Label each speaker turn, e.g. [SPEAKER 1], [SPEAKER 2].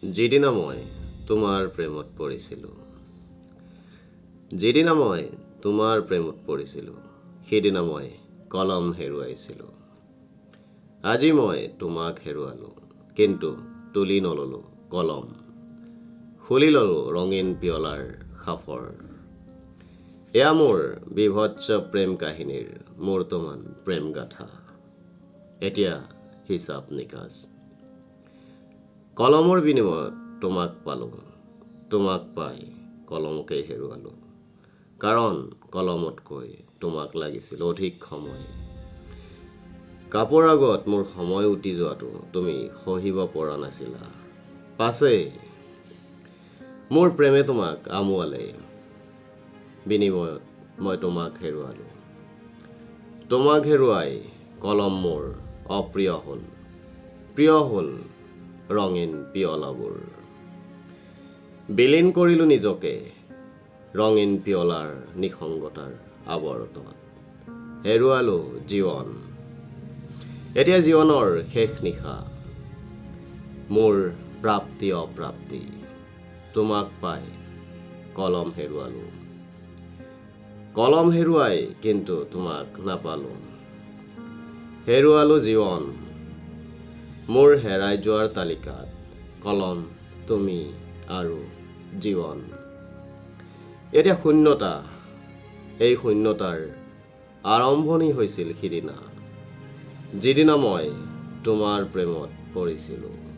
[SPEAKER 1] যিদিনা মই তোমাৰ প্ৰেমত পৰিছিলোঁ, যিদিনা মই তোমাৰ প্ৰেমত পৰিছিলোঁ, সেইদিনা মই কলম হেৰুৱাইছিলোঁ। আজি মই তোমাক হেৰুৱালোঁ, কিন্তু তুলি নললোঁ কলম। খুলি ল'লোঁ ৰঙীন পিয়লাৰ সাফৰ। এয়া মোৰ বিভৎস প্ৰেম কাহিনীৰ মূৰ্তমান প্ৰেম গাথা। এতিয়া হিচাপ নিকাচ। কলমৰ বিনিময়ত তোমাক পালোঁ, তোমাক পাই কলমকেই হেৰুৱালোঁ। কাৰণ কলমতকৈ তোমাক লাগিছিল অধিক সময়। কাপৰ আগত মোৰ সময় উটি যোৱাটো তুমি সহিব পৰা নাছিলা। পাছে মোৰ প্ৰেমে তোমাক আমোৱালে, বিনিময়ত মই তোমাক হেৰুৱালোঁ। তোমাক হেৰুৱাই কলম মোৰ অপ্ৰিয় হ'ল, প্ৰিয় হ'ল ৰঙীন পিয়লাবোৰ। বিলীন কৰিলোঁ নিজকে ৰঙীন পিয়লাৰ নিসংগতাৰ আৱৰ্তত। হেৰুৱালোঁ জীৱন। এতিয়া জীৱনৰ শেষ নিশা, মোৰ প্ৰাপ্তি অপ্ৰাপ্তি। তোমাক পাই কলম হেৰুৱালোঁ। কলম হেৰুৱাই কিন্তু তোমাক নাপালোঁ। হেৰুৱালোঁ জীৱন। মোৰ হেৰাই যোৱাৰ তালিকাত কলম, তুমি আৰু জীৱন। এতিয়া শূন্যতা। এই শূন্যতাৰ আৰম্ভণি হৈছিল সিদিনা, যিদিনা মই তোমাৰ প্ৰেমত পৰিছিলোঁ।